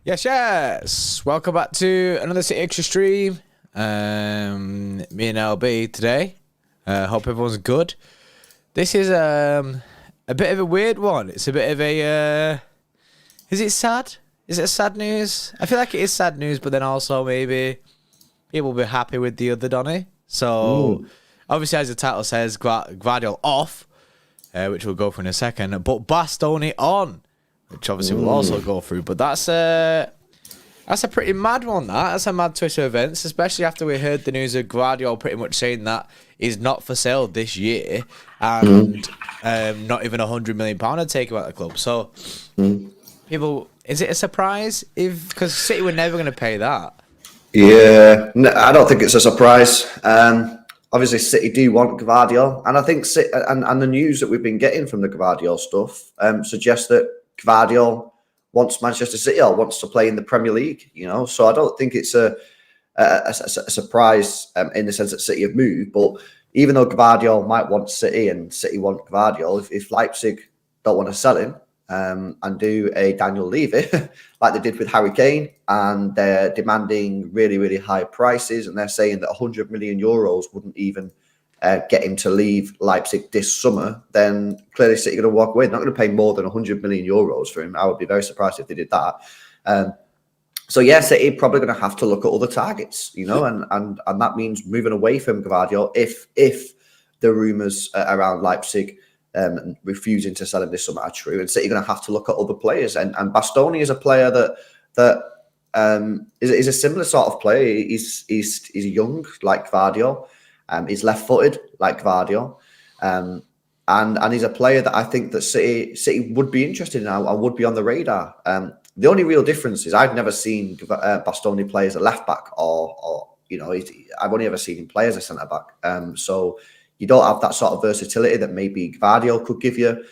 Yes. Welcome back to another City Extra stream. Me and LB today. Hope everyone's good. This is a bit of a weird one. It's a bit of a. Is it sad? Is it sad news? I feel like it is sad news, but then also maybe people will be happy with the other Donny. So obviously, as the title says, Gvardiol off, which we'll go through in a second. But Bastoni on, which obviously we'll also go through. But that's a pretty mad one. That's a mad twist of events, especially after we heard the news of Gvardiol pretty much saying that he's not for sale this year, and not even £100 million to take him out of the club. So people, is it a surprise because City were never going to pay that? Yeah, no, I don't think it's a surprise. Obviously, City do want Gvardiol, and I think and the news that we've been getting from the Gvardiol stuff suggests that Gvardiol wants Manchester City or wants to play in the Premier League. So I don't think it's a surprise in the sense that City have moved. But even though Gvardiol might want City and City want Gvardiol, if Leipzig don't want to sell him and do a Daniel Levy like they did with Harry Kane, and they're demanding really, really high prices, and they're saying that €100 million wouldn't even get him to leave Leipzig this summer, then clearly City are going to walk away. They're not going to pay more than €100 million for him. I would be very surprised if they did that. So yeah, City probably going to have to look at other targets, and that means moving away from Gvardiol if the rumours around Leipzig refusing to sell him this summer are true, and City are going to have to look at other players. And Bastoni is a player that is a similar sort of player. He's young like Gvardiol. He's left-footed like Gvardiol, and he's a player that I think that City would be interested in and would be on the radar. The only real difference is I've never seen Bastoni play as a left-back, or I've only ever seen him play as a centre-back. So you don't have that sort of versatility that maybe Gvardiol could give you.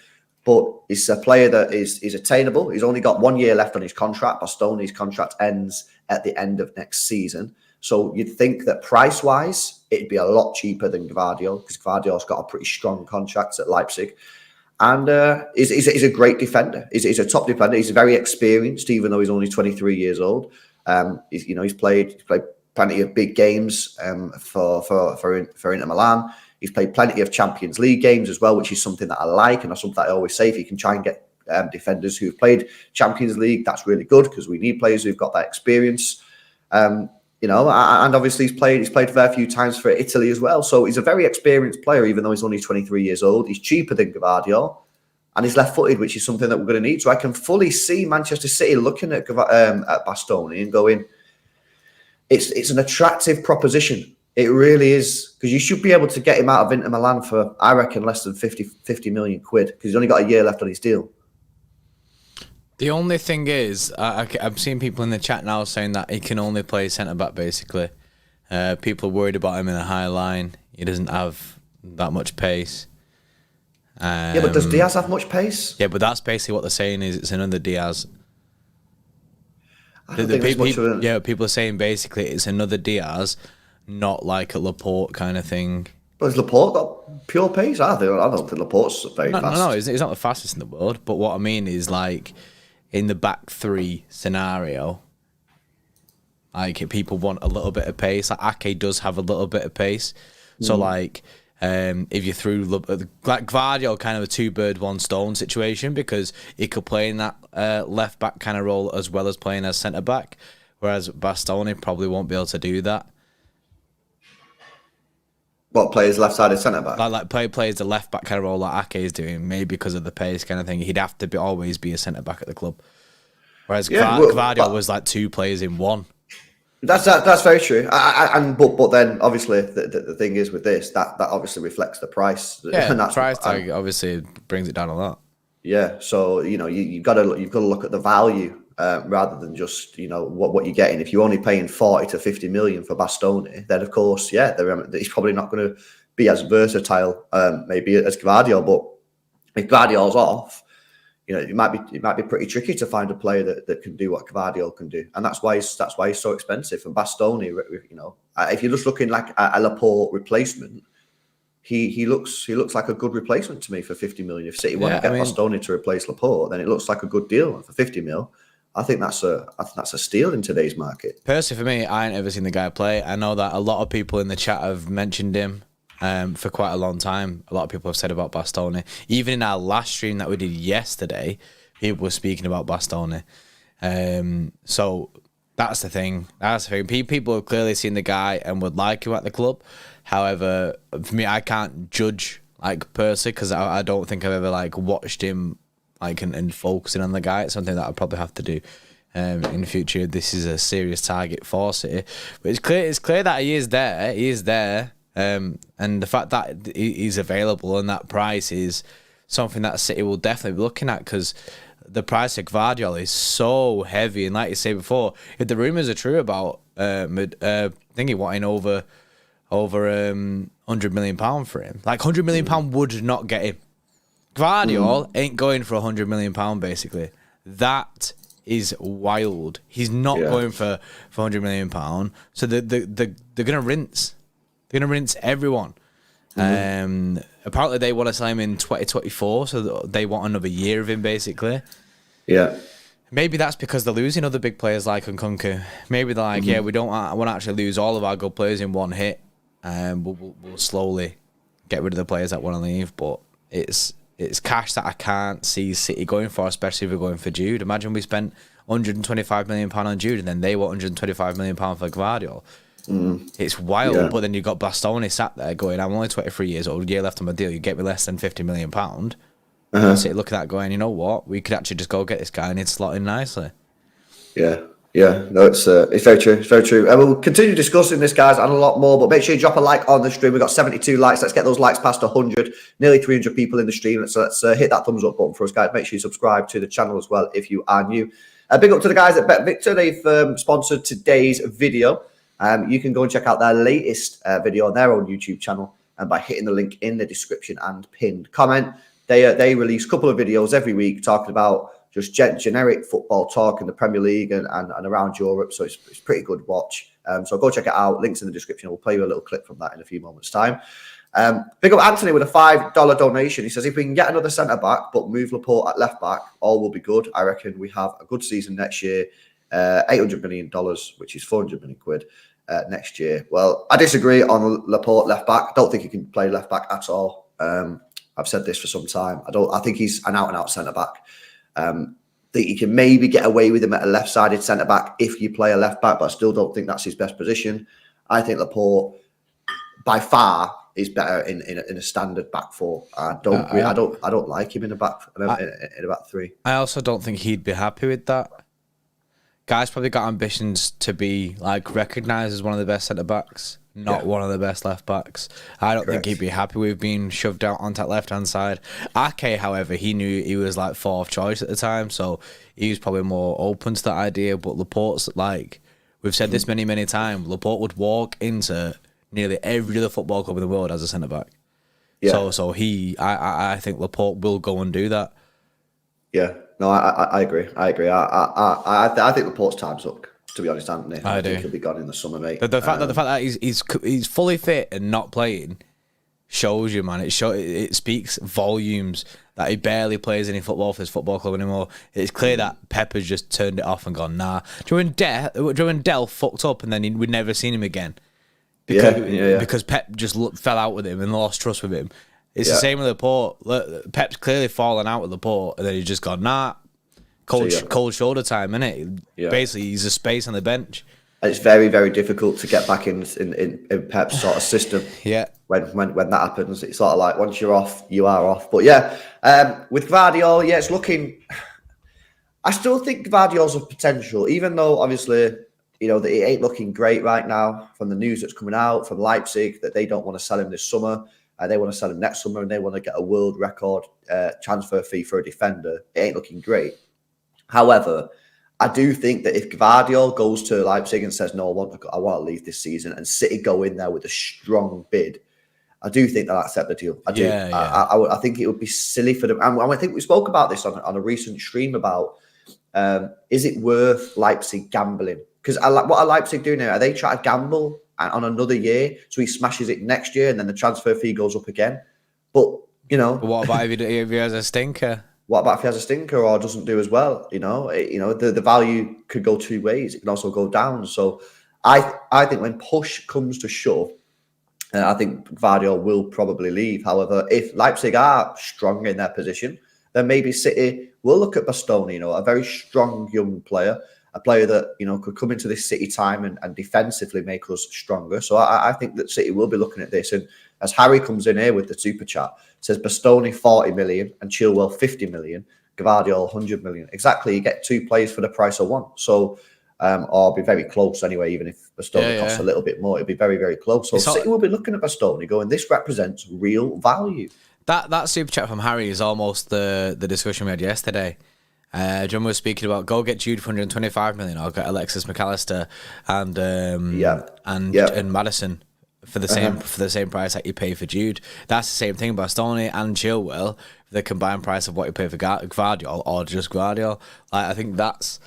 But he's a player that is attainable. He's only got 1 year left on his contract. Bastoni's contract ends at the end of next season. So you'd think that price-wise, it'd be a lot cheaper than Gvardiol, because Gvardiol's got a pretty strong contract at Leipzig. And he's a great defender. He's a top defender. He's very experienced, even though he's only 23 years old. He's played plenty of big games for Inter Milan. He's played plenty of Champions League games as well, which is something that I like, and that's something that I always say. If you can try and get defenders who've played Champions League, that's really good, because we need players who've got that experience. And obviously he's played a fair few times for Italy as well. So he's a very experienced player, even though he's only 23 years old. He's cheaper than Gvardiol, and he's left-footed, which is something that we're going to need. So I can fully see Manchester City looking at Bastoni and going, it's an attractive proposition. It really is, because you should be able to get him out of Inter Milan for, I reckon, less than 50 million quid, because he's only got a year left on his deal. The only thing is, I'm seeing people in the chat now saying that he can only play centre-back, basically. People are worried about him in the high line. He doesn't have that much pace. Yeah, but does Diaz have much pace? Yeah, but that's basically what they're saying, is it's another Diaz. I don't think it's much of a... Yeah, people are saying basically it's another Diaz, not like a Laporte kind of thing. But has Laporte got pure pace? I don't think Laporte's very fast. No, he's not the fastest in the world. But what I mean is, like, in the back three scenario, like, people want a little bit of pace. Like, Ake does have a little bit of pace. So, like, if you threw, like, Gvardiol, kind of a two-bird, one-stone situation, because he could play in that left-back kind of role as well as playing as centre-back, whereas Bastoni probably won't be able to do that. What, plays left-sided centre-back? Like plays the left-back kind of role like Ake is doing, maybe because of the pace kind of thing. He'd have to always be a centre-back at the club. Whereas Gvardiol was like two players in one. That's very true. But then, obviously, the thing is with this, that obviously reflects the price. Yeah, and that's price tag obviously brings it down a lot. Yeah, so, you've got to look at the value rather than just, what you're getting. If you're only paying 40 to 50 million for Bastoni, then of course, yeah, he's probably not going to be as versatile maybe as Gvardiol. But if Gvardiol's off, it might be pretty tricky to find a player that can do what Gvardiol can do, and that's why he's so expensive. And Bastoni, if you're just looking like a Laporte replacement, he looks like a good replacement to me for 50 million. If City want to get Bastoni to replace Laporte, then it looks like a good deal. And for 50 mil, I think that's a steal in today's market. Personally, for me, I ain't ever seen the guy play. I know that a lot of people in the chat have mentioned him for quite a long time. A lot of people have said about Bastoni. Even in our last stream that we did yesterday, people were speaking about Bastoni. So that's the thing. People have clearly seen the guy and would like him at the club. However, for me, I can't judge like personally because I don't think I've ever like watched him like and focusing on the guy. It's something that I'll probably have to do in the future. This is a serious target for City, but it's clear that he is there. He is there, and the fact that he's available and that price is something that City will definitely be looking at because the price of Gvardiol is so heavy. And like you say before, if the rumours are true about thingy wanting over £100 million for him, like £100 million would not get him. Gvardiol ain't going for £100 million basically. That is wild. He's not going for £100 million. So they're gonna rinse. They're gonna rinse everyone. Apparently they want to sign him in 2024, so they want another year of him basically. Yeah. Maybe that's because they're losing other big players like Nkunku. Maybe they're like, we don't want to actually lose all of our good players in one hit. We'll slowly get rid of the players that want to leave, but it's cash that I can't see City going for, especially if we're going for Jude. Imagine we spent £125 million on Jude and then they want £125 million for Gvardiol. It's wild, but then you've got Bastoni sat there going, I'm only 23 years old, year left on my deal, you get me less than £50 million. City look at that going, you know what, we could actually just go get this guy and he'd slot in nicely. No, it's very true. It's very true. And we'll continue discussing this, guys, and a lot more. But make sure you drop a like on the stream. We've got 72 likes. Let's get those likes past 100. Nearly 300 people in the stream. So let's hit that thumbs up button for us, guys. Make sure you subscribe to the channel as well if you are new. Big up to the guys at BetVictor. They've sponsored today's video. You can go and check out their latest video on their own YouTube channel and by hitting the link in the description and pinned comment. They release a couple of videos every week talking about just generic football talk in the Premier League and around Europe. So it's pretty good watch. So go check it out. Links in the description. We'll play you a little clip from that in a few moments' time. Big up Anthony with a $5 donation. He says, if we can get another centre-back but move Laporte at left-back, all will be good. I reckon we have a good season next year. $800 million, which is 400 million quid next year. Well, I disagree on Laporte left-back. I don't think he can play left-back at all. I've said this for some time. I think he's an out-and-out centre-back. Think you can maybe get away with him at a left-sided centre-back if you play a left-back, but I still don't think that's his best position. I think Laporte, by far, is better in a standard back four. I don't like him in a back three. I also don't think he'd be happy with that. Guy's probably got ambitions to be like recognised as one of the best centre-backs, not one of the best left-backs. I don't think he'd be happy with being shoved out onto that left-hand side. Ake, however, he knew he was like fourth choice at the time, so he was probably more open to that idea. But Laporte's like, we've said this many times, Laporte would walk into nearly every other football club in the world as a centre-back. Yeah. So I think Laporte will go and do that. Yeah. No, I agree. I think Laporte's time's up. To be honest, Anthony, I think he'll be gone in the summer, mate. The fact that he's fully fit and not playing shows you, man. It speaks volumes that he barely plays any football for his football club anymore. It's clear that Pep has just turned it off and gone, nah. Do you when Dell fucked up and then we'd never seen him again? Because Pep just fell out with him and lost trust with him. It's the same with Laporte. Pep's clearly fallen out with Laporte, and then he's just gone, nah, cold shoulder time, innit? Yeah. Basically, he's a space on the bench. And it's very, very difficult to get back in Pep's sort of system. When that happens, it's sort of like once you're off, you are off. But with Gvardiol, it's looking. I still think Gvardiol's a potential, even though obviously that it ain't looking great right now from the news that's coming out from Leipzig that they don't want to sell him this summer. They want to sell him next summer and they want to get a world record transfer fee for a defender. It ain't looking great. However, I do think that if Gvardiol goes to Leipzig and says, no, I want to leave this season, and City go in there with a strong bid, I do think they'll accept the deal. I do. I think it would be silly for them. And I think we spoke about this on a recent stream about, is it worth Leipzig gambling? Because what are Leipzig doing now? Are they trying to gamble on another year so he smashes it next year and then the transfer fee goes up again? But what about if he has a stinker? what about if he has a stinker or doesn't do as well? The value could go two ways. It can also go down. So I think when push comes to shove, I think Gvardiol will probably leave. However, if Leipzig are strong in their position, then maybe City will look at Bastoni, a very strong young player, a player that, could come into this City time and defensively make us stronger. So I think that City will be looking at this. And as Harry comes in here with the super chat, says Bastoni 40 million and Chilwell 50 million, Gvardiol 100 million. Exactly, you get two players for the price of one. So, or be very close anyway, even if Bastoni costs a little bit more, it'll be very, very close. So City will be looking at Bastoni going, this represents real value. That super chat from Harry is almost the discussion we had yesterday. John was speaking about go get Jude for 125 million, or get Alexis McAllister and Madison for the same price that you pay for Jude. That's the same thing. Bastoni and Chilwell, the combined price of what you pay for Gvardiol or just Gvardiol. I think that's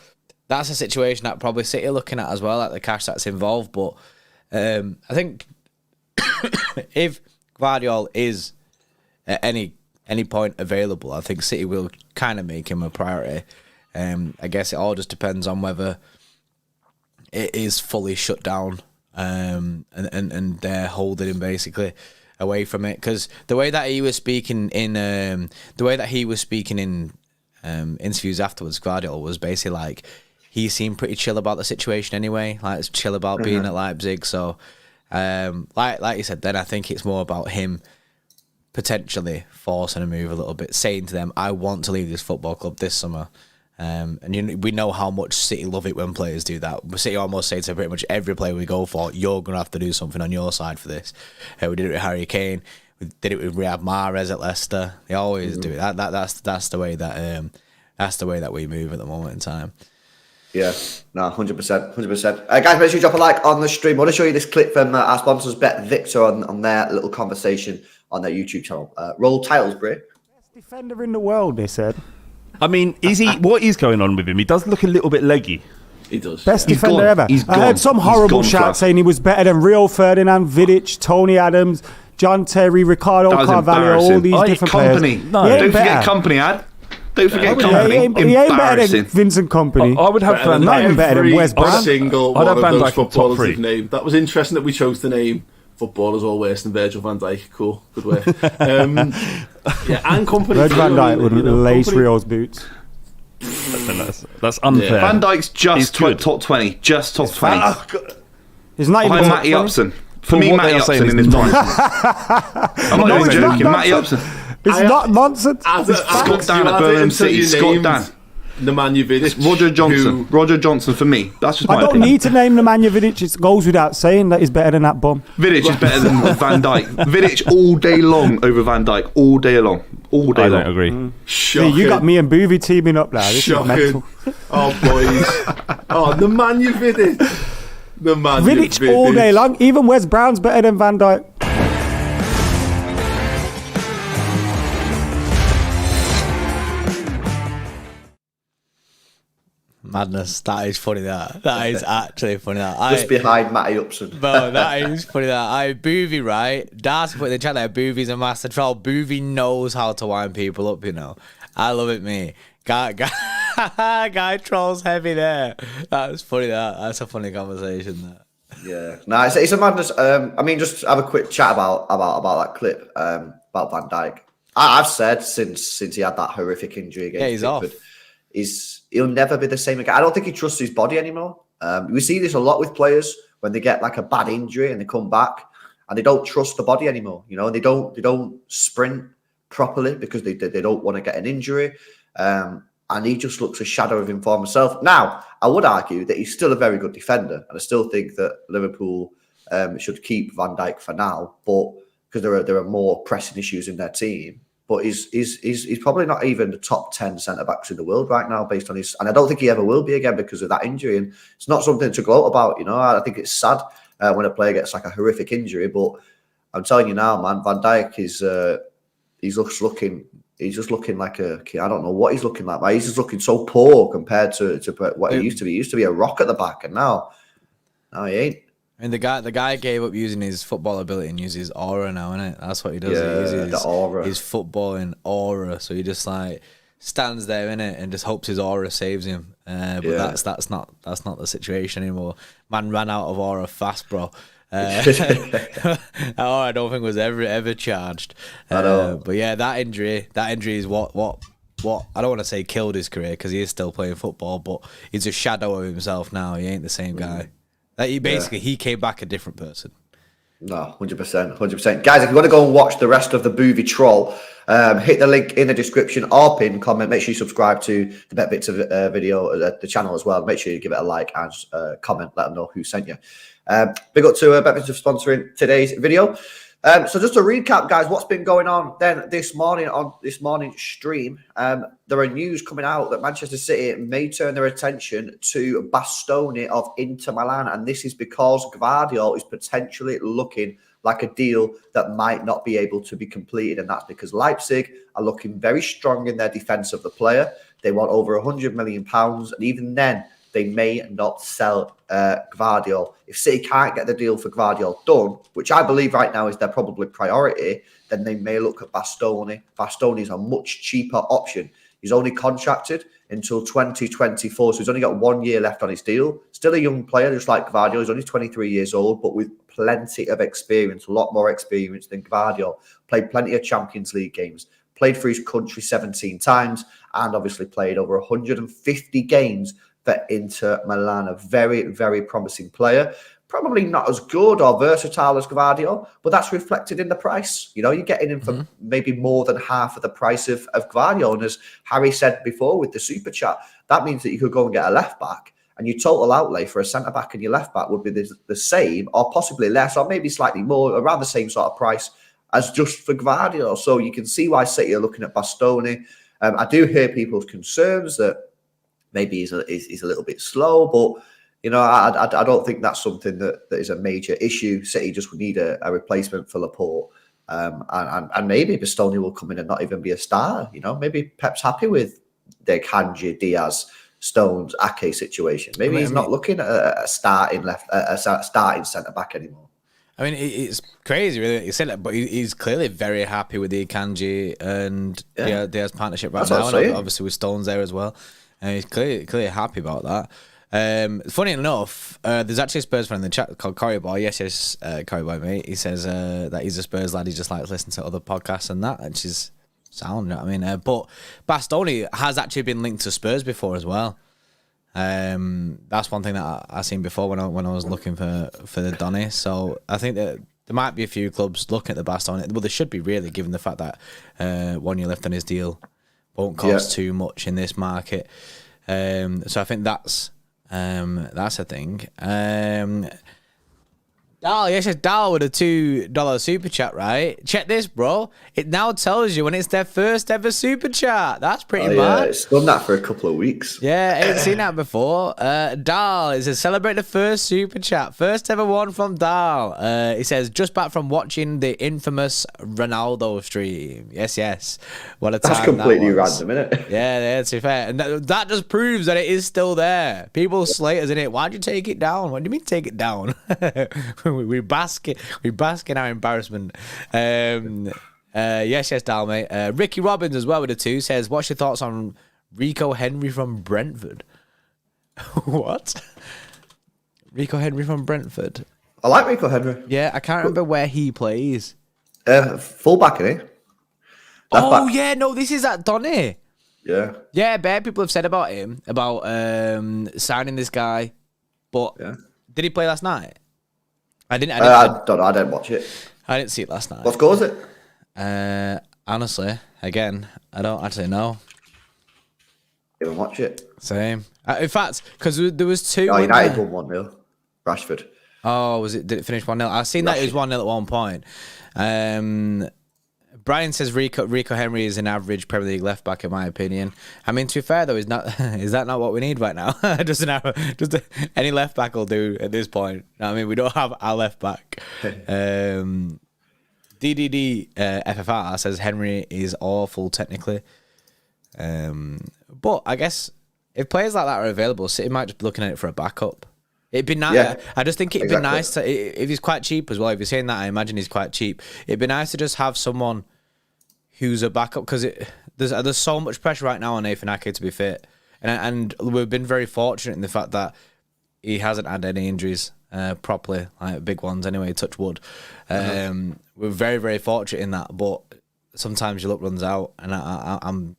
a situation that probably City are looking at as well, like the cash that's involved. But I think if Gvardiol is at any point available, I think City will kind of make him a priority. I guess it all just depends on whether it is fully shut down and they're holding him basically away from it. Because the way that he was speaking in interviews afterwards, Gvardiol was basically like he seemed pretty chill about the situation anyway. Like it's chill about being at Leipzig. So like you said, then I think it's more about him potentially forcing a move a little bit, saying to them, I want to leave this football club this summer. And we know how much City love it when players do that. City almost say to pretty much every player we go for, you're going to have to do something on your side for this. We did it with Harry Kane. We did it with Riyad Mahrez at Leicester. They always do it. That's the way that we move at the moment in time. Yeah, no, 100%, 100%. Guys, make sure you drop a like on the stream. I want to show you this clip from our sponsors, Bet Victor, on their little conversation on their YouTube channel. Roll titles, Bray. Best defender in the world, they said. I mean, what is going on with him? He does look a little bit leggy. He does. Best defender ever. I heard some horrible shout saying he was better than Rio Ferdinand, Vidic, Tony Adams, John Terry, Ricardo Carvalho, all these different Company. players. No, don't forget Company, Ad. Don't forget Company. He ain't better than Vincent Kompany. I would have Van Dijk. Not even better than West Brom. Single one of those footballers they've named. That was interesting that we chose to name footballers all worse than Virgil van Dijk. Cool, good work. And Kompany. Virgil van Dijk would lace Rio's boots. That's unfair. Van Dijk's just top 20. Just top 20. He's not even Matty Upson. For me, Matty Upson in his prime. I'm not even joking. Matty Upson. It's not nonsense. Scott Dan at Birmingham City. Scott Dan. Nemanja Vidic. Roger Johnson for me. That's just my opinion. I don't need to name Nemanja Vidic. It goes without saying that he's better than that bum. Vidic is better than Van Dijk. Vidic all day long over Van Dijk. All day long. I don't agree. See, you got me and Boovy teaming up now. This is mental. Oh, boys. Nemanja Vidic. Vidic all day long. Even Wes Brown's better than Van Dijk. Madness. That is funny. That is actually funny. Just behind Matty Upson. Bro, that is funny. Boovy, right? Darcy put in the chat there. Boovy's a master troll. Boovy knows how to wind people up. I love it, me. Guy trolls heavy there. That's funny. That's a funny conversation. That. Yeah, no, it's a madness. I mean, just have a quick chat about that clip about Van Dijk. I've said since he had that horrific injury against he's Pickford, off. He'll never be the same again. I don't think he trusts his body anymore. We see this a lot with players when they get like a bad injury and they come back and they don't trust the body anymore. They don't sprint properly because they don't want to get an injury. And he just looks a shadow of him for himself. Now, I would argue that he's still a very good defender, and I still think that Liverpool should keep Van Dijk for now, but because there are more pressing issues in their team. But he's probably not even the top 10 centre-backs in the world right now based on his... And I don't think he ever will be again because of that injury. And it's not something to gloat about, I think it's sad when a player gets like a horrific injury. But I'm telling you now, man, Van Dijk is... He's just looking like I don't know what he's looking like. He's just looking so poor compared to what he used to be. He used to be a rock at the back, and now he ain't. I mean, the guy gave up using his football ability and uses his aura now, innit? That's what he does. Yeah, he uses the aura. his footballing aura. So he just like stands there in it and just hopes his aura saves him. But that's not the situation anymore. Man ran out of aura fast, bro. I don't think was ever charged. But yeah, that injury is what I don't want to say killed his career, because he is still playing football, but he's a shadow of himself now. He ain't the same guy. He came back a different person. No, 100%. Guys, if you want to go and watch the rest of the Booby Troll, hit the link in the description or pin comment. Make sure you subscribe to the Bet Bits of video, the channel as well. Make sure you give it a like and comment. Let them know who sent you. Big up to Bet Bits for sponsoring today's video. So just to recap, guys, what's been going on then this morning on this morning's stream. There are news coming out that Manchester City may turn their attention to Bastoni of Inter Milan, and this is because Gvardiol is potentially looking like a deal that might not be able to be completed, and that's because Leipzig are looking very strong in their defence of the player. They want over £100 million, and even then, they may not sell Gvardiol. If City can't get the deal for Gvardiol done, which I believe right now is their probably priority, then they may look at Bastoni. Bastoni is a much cheaper option. He's only contracted until 2024, so he's only got 1 year left on his deal. Still a young player, just like Gvardiol. He's only 23 years old, but with plenty of experience, a lot more experience than Gvardiol. Played plenty of Champions League games, played for his country 17 times, and obviously played over 150 games for Inter Milan. A very, very promising player. Probably not as good or versatile as Gvardiol, but that's reflected in the price. You know, you're getting him for maybe more than half of the price of Gvardiol. And as Harry said before with the super chat, that means that you could go and get a left back, and your total outlay for a centre back and your left back would be the same, or possibly less, or maybe slightly more, around the same sort of price as just for Gvardiol. So you can see why City are looking at Bastoni. I do hear people's concerns that maybe he's a little bit slow, but you know, I don't think that's something that is a major issue. City just would need a replacement for Laporte, and maybe Bastoni will come in and not even be a starter. You know, maybe Pep's happy with the Kanji, Diaz, Stones, Ake situation. Maybe he's not looking at a starting centre back anymore. I mean, it's crazy, really. You said that, but he's clearly very happy with the Kanji and Diaz partnership right now, and obviously with Stones there as well. And he's clearly happy about that. Funny enough, there's actually a Spurs fan in the chat called Corey Boy. Yes, Corey Boy, mate. He says that he's a Spurs lad. He just likes listening to other podcasts and that, which is sound, you know what I mean? But Bastoni has actually been linked to Spurs before as well. That's one thing that I seen before when I was looking for the Donny. So I think that there might be a few clubs looking at the Bastoni. Well, there should be, really, given the fact that 1 year left on his deal won't cost too much in this market. So I think that's a thing. Dal with a $2 super chat, right? Check this, bro. It now tells you when it's their first ever super chat. That's pretty mad. It's done that for a couple of weeks. Yeah, I ain't seen that before. Dal is celebrate the first super chat. First ever one from Dal. He says, just back from watching the infamous Ronaldo stream. Yes. What a time. That's completely random, isn't it? Yeah, to be fair. And that just proves that it is still there. People slate us in it. Why'd you take it down? What do you mean take it down? We bask in our embarrassment. Yes, Dal, mate. Ricky Robbins as well with a 2 says, what's your thoughts on Rico Henry from Brentford? What? Rico Henry from Brentford? I like Rico Henry. Yeah, I can't remember where he plays. Fullback, isn't he? Yeah, no, this is at Donny. Yeah, bad people have said about him, about signing this guy, but did he play last night? I don't know. I didn't watch it. I didn't see it last night. What score was it? Honestly, again, I don't actually know. Didn't watch it. Same. In fact, because there was 2. Oh, United won 1-0. Rashford. Oh, did it finish 1-0? I've seen that it was 1-0 at one point. Brian says Rico Henry is an average Premier League left back, in my opinion. I mean, to be fair though, is that not what we need right now? Any left back will do at this point. I mean, we don't have our left back. DDD FFR says Henry is awful technically. But I guess if players like that are available, City might just be looking at it for a backup. It'd be nice. Yeah, I just think it'd be nice to, if he's quite cheap as well. If you're saying that, I imagine he's quite cheap. It'd be nice to just have someone who's a backup because there's so much pressure right now on Nathan Ake to be fit, and we've been very fortunate in the fact that he hasn't had any injuries properly, like big ones anyway. Touch wood. We're very, very fortunate in that, but sometimes your luck runs out, and I'm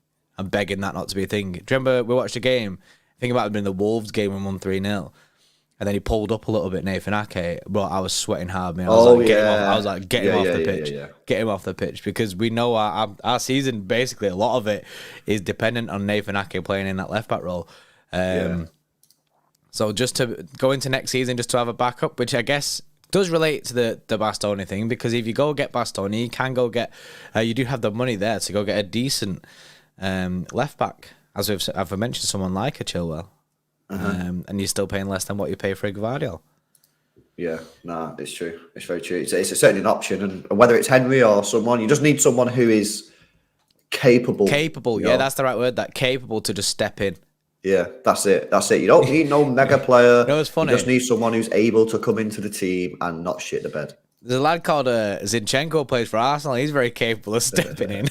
begging that not to be a thing. Do you remember we watched a game? I think it might have been the Wolves game when we won 3-0. And then he pulled up a little bit, Nathan Ake. Bro, I was sweating hard, man. I was like, get him off the pitch. Get him off the pitch. Because we know our season, basically, a lot of it is dependent on Nathan Ake playing in that left-back role. So just to go into next season, just to have a backup, which I guess does relate to the Bastoni thing, because if you go get Bastoni, you can go get... you do have the money there to go get a decent left-back. As I've mentioned, someone like a Chilwell. And you're still paying less than what you pay for a Gvardiol. Yeah, nah, it's true. It's very true. It's certainly an option, and whether it's Henry or someone, you just need someone who is capable. Capable, yeah, that's the right word. That capable to just step in. Yeah, that's it. You don't need no mega player. It's funny. You just need someone who's able to come into the team and not shit the bed. There's a lad called Zinchenko plays for Arsenal. He's very capable of stepping in.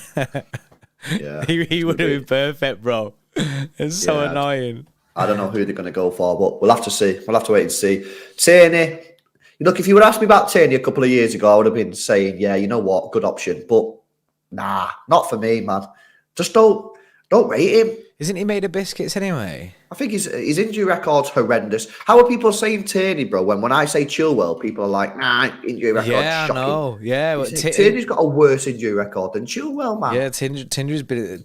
Yeah, he would have been perfect, bro. It's so annoying. I don't know who they're going to go for, but we'll have to see. We'll have to wait and see. Tierney, look, if you would ask me about Tierney a couple of years ago, I would have been saying, yeah, you know what, good option. But nah, not for me, man. Just don't rate him. Isn't he made of biscuits anyway? I think his injury record's horrendous. How are people saying Tierney, bro? When I say Chilwell, people are like, nah, injury record's shocking. I know. Yeah, well, Tierney's got a worse injury record than Chilwell, man. Yeah, Tierney's been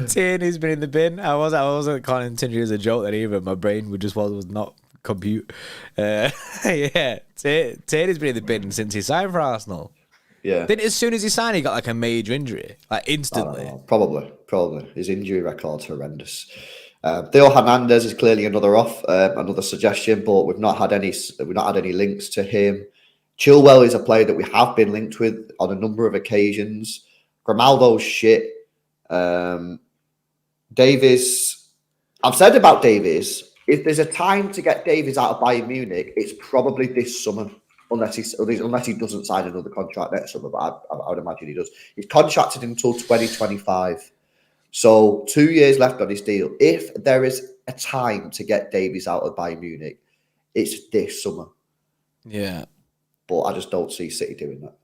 Tierney's been in the bin. I wasn't calling him Tierney as a joke then either. My brain was not compute. Yeah, Tierney's been in the bin since he signed for Arsenal. Yeah. Then as soon as he signed, he got like a major injury, like instantly. Probably. His injury record's horrendous. Theo Hernandez is clearly another suggestion, but we've not had any links to him. Chilwell is a player that we have been linked with on a number of occasions. Grimaldo's shit. Davies, I've said about Davies, if there's a time to get Davies out of Bayern Munich, it's probably this summer, unless he doesn't sign another contract next summer, but I would imagine he does. He's contracted until 2025, so 2 years left on his deal. If there is a time to get Davies out of Bayern Munich, it's this summer. Yeah, but I just don't see City doing that.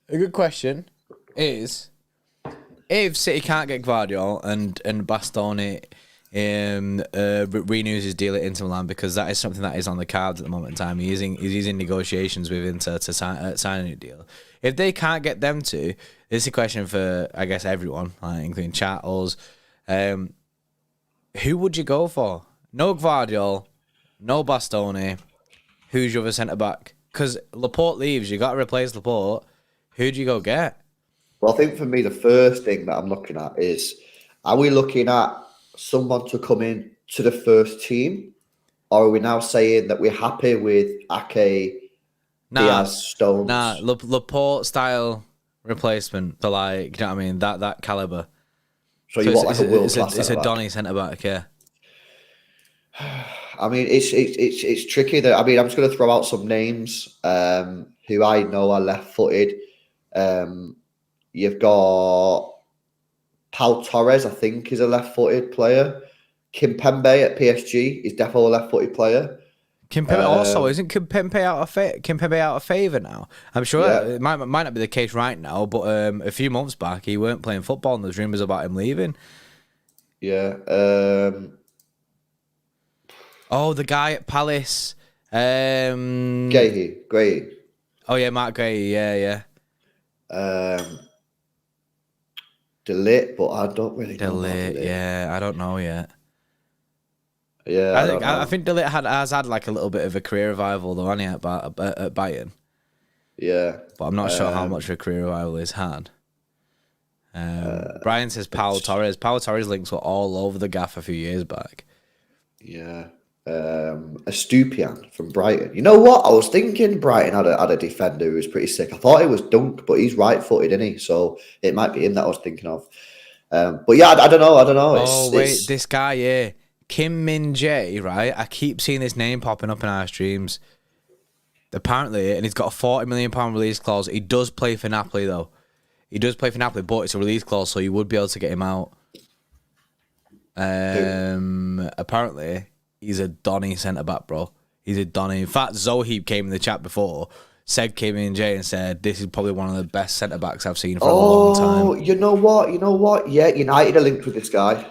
A good question is, if City can't get Gvardiol and Bastoni renews his deal at Inter Milan, because that is something that is on the cards at the moment in time. He's in negotiations with Inter to sign a new deal. If they can't get them to, this is a question for, I guess, everyone, including Charles. Who would you go for? No Gvardiol, no Bastoni. Who's your other centre-back? Because Laporte leaves, you got to replace Laporte. Who do you go get? Well, I think for me, the first thing that I'm looking at is, are we looking at someone to come in to the first team? Or are we now saying that we're happy with Ake, Diaz, Stones? Nah, Laporte style replacement for, like, you know what I mean? That calibre. So you want like a world class? It's a Donny centre back, yeah. I mean, it's tricky. I'm just going to throw out some names who I know are left-footed. You've got Pau Torres, I think, is a left-footed player. Kimpembe at PSG is definitely a left-footed player. Kimpembe also isn't Kimpembe out of favour now. I'm sure it might not be the case right now, but a few months back he weren't playing football, and there's rumours about him leaving. Yeah. The guy at Palace. Gray. Oh yeah, Mark Gray. Yeah. De Ligt, but I don't really know. De Ligt, yeah, I don't know yet. Yeah, I think De Ligt has had like a little bit of a career revival though, hasn't he, at Bayern? Yeah, but I'm not sure how much of a career revival he's had. Brian says Pau Torres. Pau Torres links were all over the gaff a few years back. Yeah. Estupiñán from Brighton. You know what? I was thinking Brighton had a defender who was pretty sick. I thought it was Dunk, but he's right-footed, isn't he? So it might be him that I was thinking of. But yeah, I don't know. This guy, yeah. Kim Min Jae, right? I keep seeing this name popping up in our streams. apparently, and he's got a £40 million release clause. He does play for Napoli, though. He does play for Napoli, but it's a release clause, so you would be able to get him out. Apparently, he's a Donny centre-back, bro. He's a Donny. In fact, Zohib came in the chat before. Said came in, Jay, and said, this is probably one of the best centre-backs I've seen for a long time. Oh, you know what? Yeah, United are linked with this guy.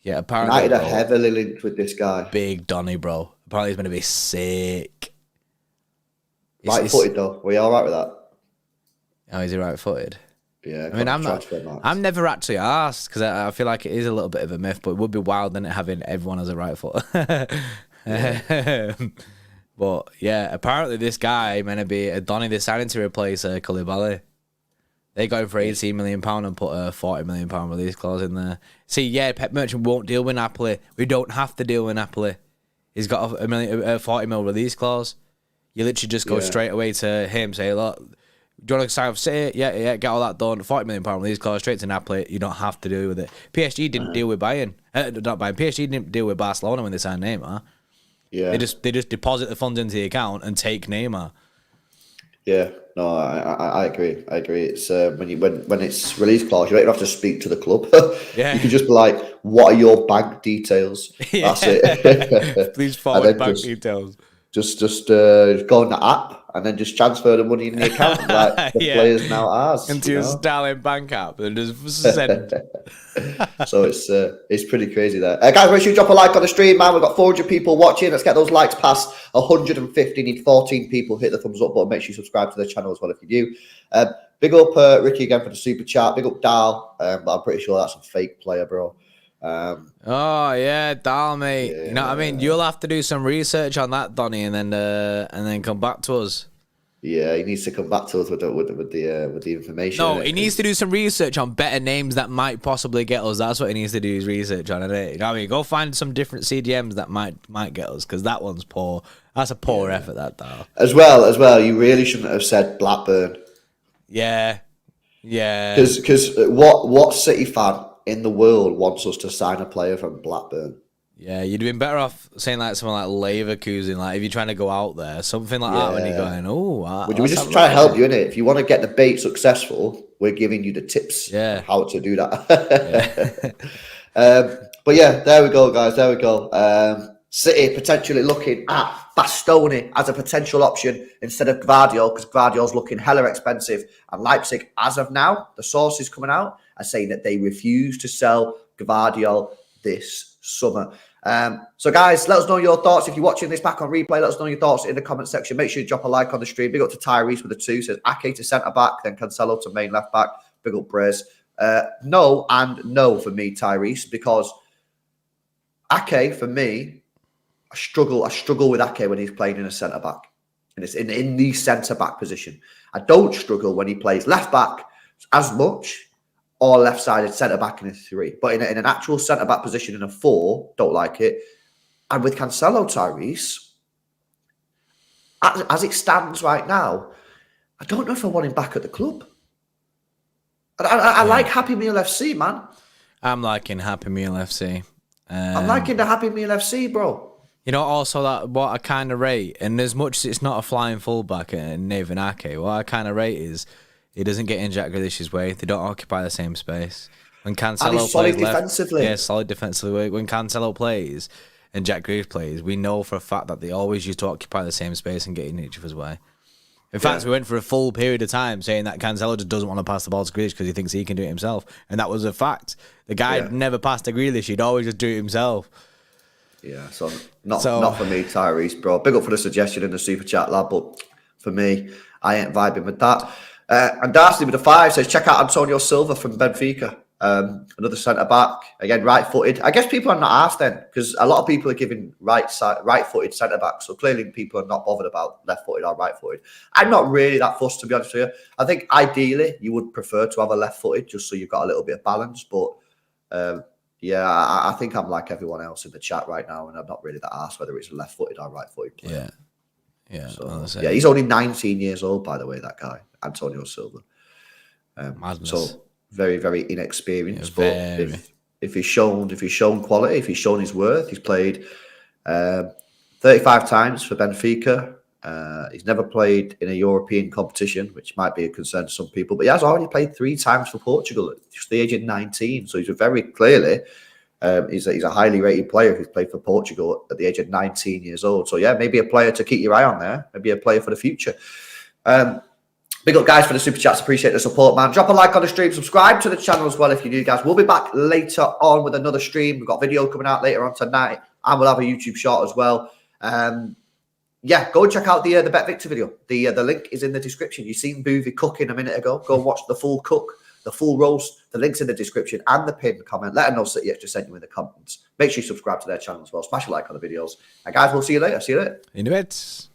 Yeah, apparently. United are heavily linked with this guy. Big Donny, bro. Apparently he's going to be sick. Right-footed, though. Were you all right with that? Oh, is he right-footed? Yeah, I mean, I'm never actually asked because I feel like it is a little bit of a myth, but it would be wild, then having everyone as a right foot. But yeah, apparently this guy meant to be a Donny. They're signing to replace Koulibaly. They go for £18 million and put a £40 million release clause in there. See, yeah, Pep Merchant won't deal with Napoli. We don't have to deal with Napoli. He's got a £40 million release clause. You literally just go straight away to him, say, look, do you want to sign with City? Yeah, get all that done. £40 million release clause straight to Napoli. You don't have to deal with it. PSG didn't deal with Bayern. Not Bayern. PSG didn't deal with Barcelona when they signed Neymar. Yeah, they just deposit the funds into the account and take Neymar. Yeah, no, I agree. I agree. It's when it's release clause, you don't have to speak to the club. Yeah, you can just be like, "What are your bank details?" Yeah. That's it. Please forward bank details. Just go on the app and then just transfer the money in the account. Like the player's now ours into your Starling bank app and just send. So it's pretty crazy there. Guys, make sure you drop a like on the stream, man. We've got 400 people watching. Let's get those likes past 150. Need 14 people. Hit the thumbs up button. Make sure you subscribe to the channel as well if you do. Big up Ricky again for the super chat. Big up Dal. But I'm pretty sure that's a fake player, bro. Oh yeah, Dal, mate. Yeah. You know what I mean? You'll have to do some research on that, Donny, and then come back to us. Yeah, he needs to come back to us with the information. No, he needs to do some research on better names that might possibly get us. That's what he needs to do, his research on it. You know what I mean? Go find some different CDMs that might get us, because that one's poor. That's a poor effort, that Dal. As well, you really shouldn't have said Blackburn. Yeah. Because what City fan in the world wants us to sign a player from Blackburn? Yeah, you'd have been better off saying like someone like Leverkusen, like if you're trying to go out there, something like that when you're going, we just try to help you, innit? If you want to get the bait successful, we're giving you the tips on how to do that. But yeah, there we go, guys. There we go. City potentially looking at Bastoni as a potential option instead of Gvardiol, because Gvardiol's looking hella expensive. And Leipzig, as of now, the sources coming out are saying that they refuse to sell Gvardiol this summer. So guys, let us know your thoughts. If you're watching this back on replay, let us know your thoughts in the comment section. Make sure you drop a like on the stream. Big up to Tyrese with a 2. Says Ake to centre back, then Cancelo to main left back. Big up Brez. No and no for me, Tyrese, because Ake for me, I struggle with Ake when he's playing in a centre back, and it's in the centre back position. I don't struggle when he plays left back as much, or left-sided centre-back in a 3. But in an actual centre-back position in a 4, don't like it. And with Cancelo, Tyrese, as it stands right now, I don't know if I want him back at the club. I like Happy Meal FC, man. I'm liking Happy Meal FC. I'm liking the Happy Meal FC, bro. You know, also that what I kind of rate, and as much as it's not a flying fullback in Nathan Ake, what I kind of rate is he doesn't get in Jack Grealish's way. They don't occupy the same space. When Cancelo plays defensively. Solid defensively. When Cancelo plays and Jack Grealish plays, we know for a fact that they always used to occupy the same space and get in each other's way. In fact, we went for a full period of time saying that Cancelo just doesn't want to pass the ball to Grealish because he thinks he can do it himself. And that was a fact. The guy never passed to Grealish. He'd always just do it himself. Yeah, so not for me, Tyrese, bro. Big up for the suggestion in the super chat, lad. But for me, I ain't vibing with that. And Darcy with a 5 says, check out Antonio Silva from Benfica. Another centre-back. Again, right-footed. I guess people are not asked then, because a lot of people are giving right-footed centre-backs. So clearly people are not bothered about left-footed or right-footed. I'm not really that fussed, to be honest with you. I think ideally you would prefer to have a left-footed just so you've got a little bit of balance. But I think I'm like everyone else in the chat right now, and I'm not really that asked whether it's a left-footed or right-footed player. Yeah. So, he's only 19 years old, by the way, that guy, Antonio Silva. So very, very inexperienced. But if he's shown quality, if he's shown his worth, he's played 35 times for Benfica. He's never played in a European competition, which might be a concern to some people. But he has already played 3 times for Portugal at just the age of 19. So he's very clearly, he's a highly rated player who's played for Portugal at the age of 19 years old. So, yeah, maybe a player to keep your eye on there. Maybe a player for the future. Big up, guys, for the super chats. Appreciate the support, man. Drop a like on the stream. Subscribe to the channel as well if you do, guys. We'll be back later on with another stream. We've got a video coming out later on tonight, and we'll have a YouTube short as well. Yeah, go and check out the Bet Victor video. The link is in the description. You've seen Boovy cooking a minute ago. Go and watch the full cook, the full roast. The link's in the description and the pinned comment. Let them know City Extra sent you in the comments. Make sure you subscribe to their channel as well. Smash a like on the videos. And guys, we'll see you later. See you later. In a bit.